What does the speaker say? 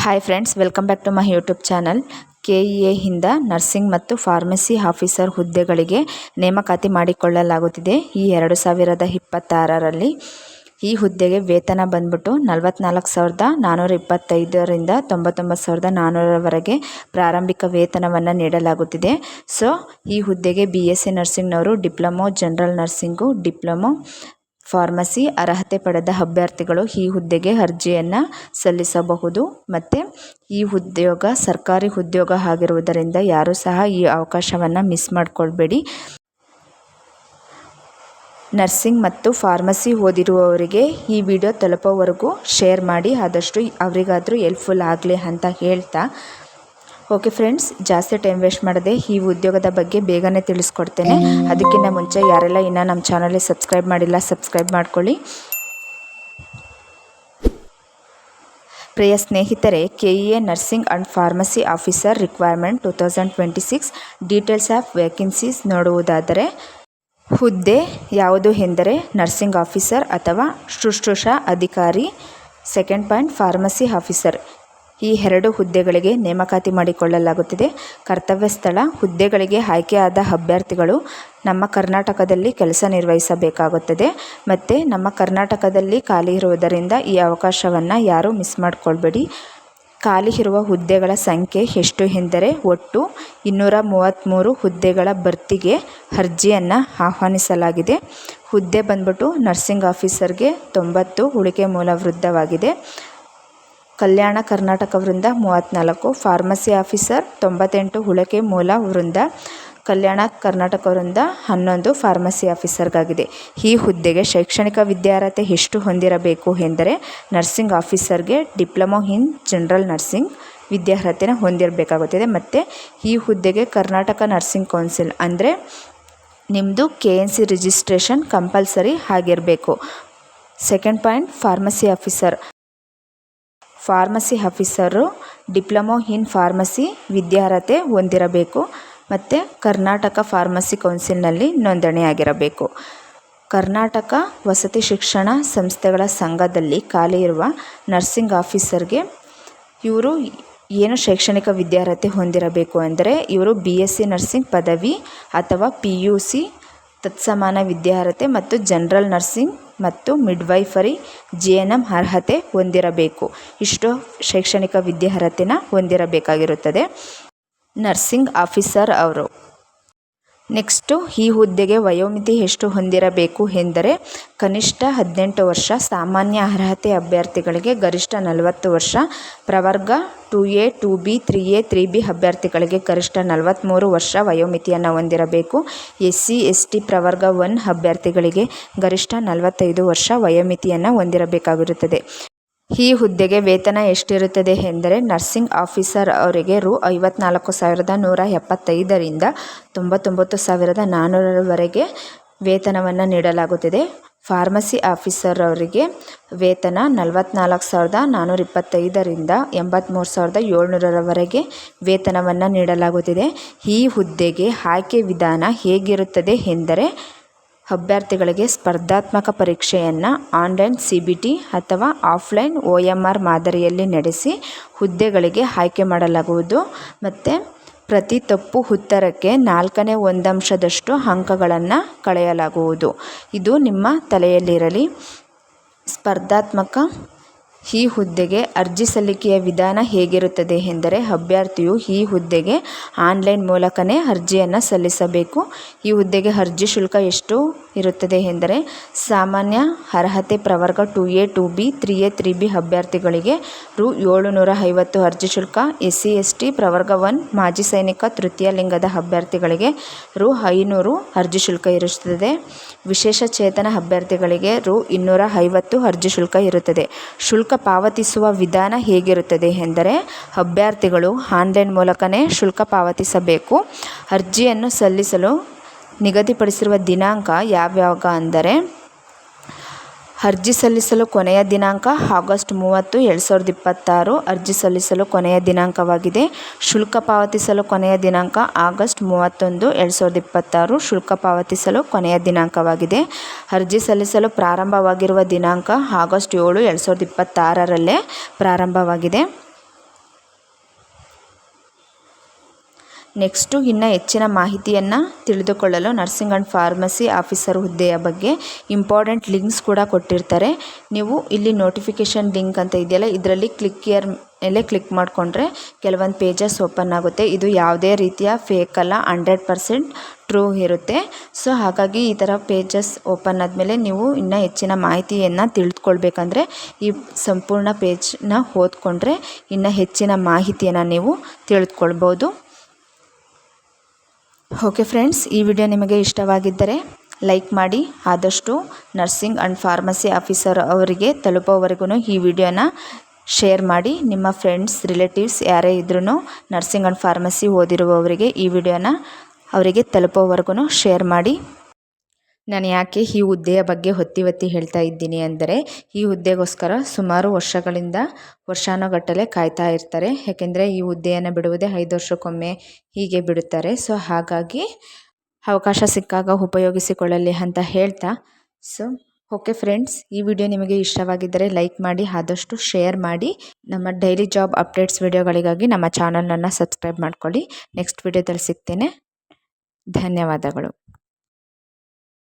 Hi friends, welcome back to my YouTube channel. ಕೆಇಎಯಿಂದ nursing ಮತ್ತು pharmacy officer ಹುದ್ದೆಗಳಿಗೆ ನೇಮಕಾತಿ ಮಾಡಿಕೊಳ್ಳಲಾಗುತ್ತಿದೆ. ಈ 2026ರಲ್ಲಿ ಈ ಹುದ್ದೆಗೆ ವೇತನ ಬಂದ್ಬಿಟ್ಟು 44,425ರಿಂದ 99,400ವರೆಗೆ ಪ್ರಾರಂಭಿಕ ವೇತನವನ್ನು ನೀಡಲಾಗುತ್ತಿದೆ. ಸೊ ಈ ಹುದ್ದೆಗೆ BSc ನರ್ಸಿಂಗ್ನವರು, diploma general nursing, diploma pharmacy ಅರ್ಹತೆ ಪಡೆದ ಅಭ್ಯರ್ಥಿಗಳು ಈ ಹುದ್ದೆಗೆ ಅರ್ಜಿಯನ್ನು ಸಲ್ಲಿಸಬಹುದು. ಮತ್ತು ಈ ಉದ್ಯೋಗ ಸರ್ಕಾರಿ ಉದ್ಯೋಗ ಆಗಿರುವುದರಿಂದ ಯಾರೂ ಸಹ ಈ ಅವಕಾಶವನ್ನು ಮಿಸ್ ಮಾಡಿಕೊಳ್ಬೇಡಿ. ನರ್ಸಿಂಗ್ ಮತ್ತು ಫಾರ್ಮಸಿ ಓದಿರುವವರಿಗೆ ಈ ವಿಡಿಯೋ ತಲುಪೋವರೆಗೂ ಶೇರ್ ಮಾಡಿ, ಆದಷ್ಟು ಅವರಿಗಾದರೂ ಹೆಲ್ಪ್ಫುಲ್ ಆಗಲಿ ಅಂತ ಹೇಳ್ತಾ, ಓಕೆ ಫ್ರೆಂಡ್ಸ್, ಜಾಸ್ತಿ ಟೈಮ್ ವೇಸ್ಟ್ ಮಾಡದೆ ಈ ಉದ್ಯೋಗದ ಬಗ್ಗೆ ಬೇಗನೆ ತಿಳಿಸ್ಕೊಡ್ತೇನೆ. ಅದಕ್ಕಿಂತ ಮುಂಚೆ ಯಾರೆಲ್ಲ ಇನ್ನೂ ನಮ್ಮ ಚಾನಲ್ಗೆ ಸಬ್ಸ್ಕ್ರೈಬ್ ಮಾಡಿಲ್ಲ, ಸಬ್ಸ್ಕ್ರೈಬ್ ಮಾಡ್ಕೊಳ್ಳಿ. ಪ್ರಿಯ ಸ್ನೇಹಿತರೆ, KEA nursing and pharmacy officer requirement 2026 details of vacancies ನೋಡುವುದಾದರೆ, ಹುದ್ದೆ ಯಾವುದು ಎಂದರೆ ನರ್ಸಿಂಗ್ ಆಫೀಸರ್ ಅಥವಾ ಶುಶ್ರೂಷಾ ಅಧಿಕಾರಿ. Second point, pharmacy officer. ಈ 2 ಹುದ್ದೆಗಳಿಗೆ ನೇಮಕಾತಿ ಮಾಡಿಕೊಳ್ಳಲಾಗುತ್ತಿದೆ. ಕರ್ತವ್ಯ ಸ್ಥಳ: ಹುದ್ದೆಗಳಿಗೆ ಆಯ್ಕೆಯಾದ ಅಭ್ಯರ್ಥಿಗಳು ನಮ್ಮ ಕರ್ನಾಟಕದಲ್ಲಿ ಕೆಲಸ ನಿರ್ವಹಿಸಬೇಕಾಗುತ್ತದೆ. ಮತ್ತು ನಮ್ಮ ಕರ್ನಾಟಕದಲ್ಲಿ ಖಾಲಿ ಇರುವುದರಿಂದ ಈ ಅವಕಾಶವನ್ನು ಯಾರೂ ಮಿಸ್ ಮಾಡಿಕೊಳ್ಬೇಡಿ. ಖಾಲಿ ಇರುವ ಹುದ್ದೆಗಳ ಸಂಖ್ಯೆ ಎಷ್ಟು ಎಂದರೆ, ಒಟ್ಟು 233 ಹುದ್ದೆಗಳ ಭರ್ತಿಗೆ ಅರ್ಜಿಯನ್ನು ಆಹ್ವಾನಿಸಲಾಗಿದೆ. ಹುದ್ದೆ ಬಂದ್ಬಿಟ್ಟು ನರ್ಸಿಂಗ್ ಆಫೀಸರ್ಗೆ 90, ಉಳಿಕೆ ಮೂಲ ವೃಂದವಾಗಿದೆ. ಕಲ್ಯಾಣ ಕರ್ನಾಟಕ ವೃಂದ 34, ಫಾರ್ಮಸಿ ಆಫೀಸರ್ 98, ಉಳಿಕೆ ಮೂಲ ವೃಂದ. ಕಲ್ಯಾಣ ಕರ್ನಾಟಕ ವೃಂದ 11 ಫಾರ್ಮಸಿ ಆಫೀಸರ್ಗಾಗಿದೆ. ಈ ಹುದ್ದೆಗೆ ಶೈಕ್ಷಣಿಕ ವಿದ್ಯಾರ್ಹತೆ ಎಷ್ಟು ಹೊಂದಿರಬೇಕು ಎಂದರೆ, ನರ್ಸಿಂಗ್ ಆಫೀಸರ್ಗೆ ಡಿಪ್ಲೊಮೊ ಇನ್ ಜನರಲ್ ನರ್ಸಿಂಗ್ ವಿದ್ಯಾರ್ಹತೆನ ಹೊಂದಿರಬೇಕಾಗುತ್ತದೆ. ಮತ್ತು ಈ ಹುದ್ದೆಗೆ ಕರ್ನಾಟಕ ನರ್ಸಿಂಗ್ ಕೌನ್ಸಿಲ್ ಅಂದರೆ ನಿಮ್ಮದು KNC ರಿಜಿಸ್ಟ್ರೇಷನ್ ಕಂಪಲ್ಸರಿ ಆಗಿರಬೇಕು. Second point, pharmacy officer. Pharmacy officer diploma in pharmacy ವಿದ್ಯಾರ್ಹತೆ ಹೊಂದಿರಬೇಕು ಮತ್ತು ಕರ್ನಾಟಕ ಫಾರ್ಮಸಿ ಕೌನ್ಸಿಲ್ನಲ್ಲಿ ನೋಂದಣಿಯಾಗಿರಬೇಕು. ಕರ್ನಾಟಕ ವಸತಿ ಶಿಕ್ಷಣ ಸಂಸ್ಥೆಗಳ ಸಂಘದಲ್ಲಿ ಖಾಲಿ ಇರುವ ನರ್ಸಿಂಗ್ ಆಫೀಸರ್ಗೆ ಇವರು ಏನು ಶೈಕ್ಷಣಿಕ ವಿದ್ಯಾರ್ಹತೆ ಹೊಂದಿರಬೇಕು ಅಂದರೆ, ಇವರು BSc ನರ್ಸಿಂಗ್ ಪದವಿ ಅಥವಾ PUC ತತ್ಸಮಾನ ವಿದ್ಯಾರ್ಹತೆ ಮತ್ತು ಜನರಲ್ ನರ್ಸಿಂಗ್ ಮತ್ತು ಮಿಡ್ವೈಫರಿ GNM ಅರ್ಹತೆ ಹೊಂದಿರಬೇಕು. ಇಷ್ಟು ಶೈಕ್ಷಣಿಕ ವಿದ್ಯಾರ್ಹತೆನ ಹೊಂದಿರಬೇಕಾಗಿರುತ್ತದೆ ನರ್ಸಿಂಗ್ ಆಫೀಸರ್ ಅವರು. ನೆಕ್ಸ್ಟು, ಈ ಹುದ್ದೆಗೆ ವಯೋಮಿತಿ ಎಷ್ಟು ಹೊಂದಿರಬೇಕು ಎಂದರೆ, ಕನಿಷ್ಠ 18 ವರ್ಷ, ಸಾಮಾನ್ಯ ಅರ್ಹತೆ ಅಭ್ಯರ್ಥಿಗಳಿಗೆ ಗರಿಷ್ಠ 40 ವರ್ಷ, ಪ್ರವರ್ಗ 2A, 2B, 3A, 3B ಅಭ್ಯರ್ಥಿಗಳಿಗೆ ಗರಿಷ್ಠ 43 ವರ್ಷ ವಯೋಮಿತಿಯನ್ನು ಹೊಂದಿರಬೇಕು. SC ST ಪ್ರವರ್ಗ 1 ಅಭ್ಯರ್ಥಿಗಳಿಗೆ ಗರಿಷ್ಠ 45 ವರ್ಷ ವಯೋಮಿತಿಯನ್ನು ಹೊಂದಿರಬೇಕಾಗಿರುತ್ತದೆ. ಈ ಹುದ್ದೆಗೆ ವೇತನ ಎಷ್ಟಿರುತ್ತದೆ ಎಂದರೆ, ನರ್ಸಿಂಗ್ ಆಫೀಸರ್ ಅವರಿಗೆ Rs. 54,175ರಿಂದ 99,400ವರೆಗೆ ವೇತನವನ್ನು ನೀಡಲಾಗುತ್ತದೆ. ಫಾರ್ಮಸಿ ಆಫೀಸರ್ ಅವರಿಗೆ ವೇತನ 44,425ರಿಂದ 83,700ರವರೆಗೆ ವೇತನವನ್ನು ನೀಡಲಾಗುತ್ತಿದೆ. ಈ ಹುದ್ದೆಗೆ ಆಯ್ಕೆ ವಿಧಾನ ಹೇಗಿರುತ್ತದೆ ಎಂದರೆ, ಅಭ್ಯರ್ಥಿಗಳಿಗೆ ಸ್ಪರ್ಧಾತ್ಮಕ ಪರೀಕ್ಷೆಯನ್ನು ಆನ್ಲೈನ್ CBT ಅಥವಾ ಆಫ್ಲೈನ್ OMR ಮಾದರಿಯಲ್ಲಿ ನಡೆಸಿ ಹುದ್ದೆಗಳಿಗೆ ಆಯ್ಕೆ ಮಾಡಲಾಗುವುದು. ಮತ್ತು ಪ್ರತಿ ತಪ್ಪು ಉತ್ತರಕ್ಕೆ 4ನೇ 1 ಅಂಶದಷ್ಟು ಅಂಕಗಳನ್ನು ಕಳೆಯಲಾಗುವುದು. ಇದು ನಿಮ್ಮ ತಲೆಯಲ್ಲಿರಲಿ. ಸ್ಪರ್ಧಾತ್ಮಕ ಈ ಹುದ್ದೆಗೆ ಅರ್ಜಿ ಸಲ್ಲಿಕೆಯ ವಿಧಾನ ಹೇಗಿರುತ್ತದೆ ಎಂದರೆ, ಅಭ್ಯರ್ಥಿಯು ಈ ಹುದ್ದೆಗೆ ಆನ್ಲೈನ್ ಮೂಲಕವೇ ಅರ್ಜಿಯನ್ನು ಸಲ್ಲಿಸಬೇಕು. ಈ ಹುದ್ದೆಗೆ ಅರ್ಜಿ ಶುಲ್ಕ ಎಷ್ಟು ಇರುತ್ತದೆ ಎಂದರೆ, ಸಾಮಾನ್ಯ ಅರ್ಹತೆ ಪ್ರವರ್ಗ 2A, 2B, 3A, 3B ಅಭ್ಯರ್ಥಿಗಳಿಗೆ Rs. 750 ಅರ್ಜಿ ಶುಲ್ಕ. SC ST ಪ್ರವರ್ಗ 1 ಮಾಜಿ ಸೈನಿಕ ತೃತೀಯ ಲಿಂಗದ ಅಭ್ಯರ್ಥಿಗಳಿಗೆ Rs. 500 ಅರ್ಜಿ ಶುಲ್ಕ ಇರುತ್ತದೆ. ವಿಶೇಷ ಚೇತನ ಅಭ್ಯರ್ಥಿಗಳಿಗೆ Rs. 250 ಅರ್ಜಿ ಶುಲ್ಕ ಇರುತ್ತದೆ. ಶುಲ್ಕ ಪಾವತಿಸುವ ವಿಧಾನ ಹೇಗಿರುತ್ತದೆ ಎಂದರೆ, ಅಭ್ಯರ್ಥಿಗಳು ಆನ್ಲೈನ್ ಮೂಲಕವೇ ಶುಲ್ಕ ಪಾವತಿಸಬೇಕು. ಅರ್ಜಿಯನ್ನು ಸಲ್ಲಿಸಲು ನಿಗದಿಪಡಿಸಿರುವ ದಿನಾಂಕ ಯಾವ್ಯಾವ ಅಂದರೆ, ಅರ್ಜಿ ಸಲ್ಲಿಸಲು ಕೊನೆಯ ದಿನಾಂಕ ಆಗಸ್ಟ್ 30, 2026 ಅರ್ಜಿ ಸಲ್ಲಿಸಲು ಕೊನೆಯ ದಿನಾಂಕವಾಗಿದೆ. ಶುಲ್ಕ ಪಾವತಿಸಲು ಕೊನೆಯ ದಿನಾಂಕ ಆಗಸ್ಟ್ 31, 2026 ಶುಲ್ಕ ಪಾವತಿಸಲು ಕೊನೆಯ ದಿನಾಂಕವಾಗಿದೆ. ಅರ್ಜಿ ಸಲ್ಲಿಸಲು ಪ್ರಾರಂಭವಾಗಿರುವ ದಿನಾಂಕ ಆಗಸ್ಟ್ 7, 2026ರಲ್ಲೇ ಪ್ರಾರಂಭವಾಗಿದೆ. ನೆಕ್ಸ್ಟು ಇನ್ನು ಹೆಚ್ಚಿನ ಮಾಹಿತಿಯನ್ನು ತಿಳಿದುಕೊಳ್ಳಲು ನರ್ಸಿಂಗ್ ಆ್ಯಂಡ್ ಫಾರ್ಮಸಿ ಆಫೀಸರ್ ಹುದ್ದೆಯ ಬಗ್ಗೆ ಇಂಪಾರ್ಟೆಂಟ್ ಲಿಂಕ್ಸ್ ಕೂಡ ಕೊಟ್ಟಿರ್ತಾರೆ. ನೀವು ಇಲ್ಲಿ ನೋಟಿಫಿಕೇಷನ್ ಲಿಂಕ್ ಅಂತ ಇದೆಯಲ್ಲ, ಇದರಲ್ಲಿ ಮೇಲೆ ಕ್ಲಿಕ್ ಮಾಡಿಕೊಂಡ್ರೆ ಕೆಲವೊಂದು ಪೇಜಸ್ ಓಪನ್ ಆಗುತ್ತೆ. ಇದು ಯಾವುದೇ ರೀತಿಯ ಫೇಕ್ ಅಲ್ಲ, 100% ಟ್ರೂ ಇರುತ್ತೆ. ಸೊ ಹಾಗಾಗಿ ಈ ಥರ ಪೇಜಸ್ ಓಪನ್ ಆದಮೇಲೆ ನೀವು ಇನ್ನೂ ಹೆಚ್ಚಿನ ಮಾಹಿತಿಯನ್ನು ತಿಳಿದುಕೊಳ್ಬೇಕಂದ್ರೆ ಈ ಸಂಪೂರ್ಣ ಪೇಜ್ನ ಓದ್ಕೊಂಡ್ರೆ ಇನ್ನೂ ಹೆಚ್ಚಿನ ಮಾಹಿತಿಯನ್ನು ನೀವು ತಿಳಿದುಕೊಳ್ಬೋದು. ಓಕೆ ಫ್ರೆಂಡ್ಸ್, ಈ ವಿಡಿಯೋ ನಿಮಗೆ ಇಷ್ಟವಾಗಿದ್ದರೆ ಲೈಕ್ ಮಾಡಿ. ಆದಷ್ಟು ನರ್ಸಿಂಗ್ ಆ್ಯಂಡ್ ಫಾರ್ಮಸಿ ಆಫೀಸರ್ ಅವರಿಗೆ ತಲುಪೋವರೆಗೂ ಈ ವಿಡಿಯೋನ ಶೇರ್ ಮಾಡಿ. ನಿಮ್ಮ ಫ್ರೆಂಡ್ಸ್, ರಿಲೇಟಿವ್ಸ್ ಯಾರೇ ಇದ್ರೂ ನರ್ಸಿಂಗ್ ಆ್ಯಂಡ್ ಫಾರ್ಮಸಿ ಓದಿರುವವರಿಗೆ ಈ ವಿಡಿಯೋನ ಅವರಿಗೆ ತಲುಪೋವರೆಗೂ ಶೇರ್ ಮಾಡಿ. ನಾನು ಯಾಕೆ ಈ ಹುದ್ದೆಯ ಬಗ್ಗೆ ಒತ್ತಿ ಹೇಳ್ತಾ ಇದ್ದೀನಿ ಅಂದರೆ, ಈ ಹುದ್ದೆಗೋಸ್ಕರ ಸುಮಾರು ವರ್ಷಾನುಗಟ್ಟಲೆ ಕಾಯ್ತಾ ಇರ್ತಾರೆ. ಯಾಕೆಂದರೆ ಈ ಹುದ್ದೆಯನ್ನು ಬಿಡುವುದೇ 5 ವರ್ಷಕ್ಕೊಮ್ಮೆ ಹೀಗೆ ಬಿಡುತ್ತಾರೆ. ಸೊ ಹಾಗಾಗಿ ಅವಕಾಶ ಸಿಕ್ಕಾಗ ಉಪಯೋಗಿಸಿಕೊಳ್ಳಲಿ ಅಂತ ಹೇಳ್ತಾ, ಓಕೆ ಫ್ರೆಂಡ್ಸ್, ಈ ವಿಡಿಯೋ ನಿಮಗೆ ಇಷ್ಟವಾಗಿದ್ದರೆ ಲೈಕ್ ಮಾಡಿ, ಆದಷ್ಟು ಶೇರ್ ಮಾಡಿ. ನಮ್ಮ ಡೈಲಿ ಜಾಬ್ ಅಪ್ಡೇಟ್ಸ್ ವಿಡಿಯೋಗಳಿಗಾಗಿ ನಮ್ಮ ಚಾನಲನ್ನು ಸಬ್ಸ್ಕ್ರೈಬ್ ಮಾಡ್ಕೊಳ್ಳಿ. ನೆಕ್ಸ್ಟ್ ವಿಡಿಯೋದಲ್ಲಿ ಸಿಗ್ತೇನೆ. ಧನ್ಯವಾದಗಳು.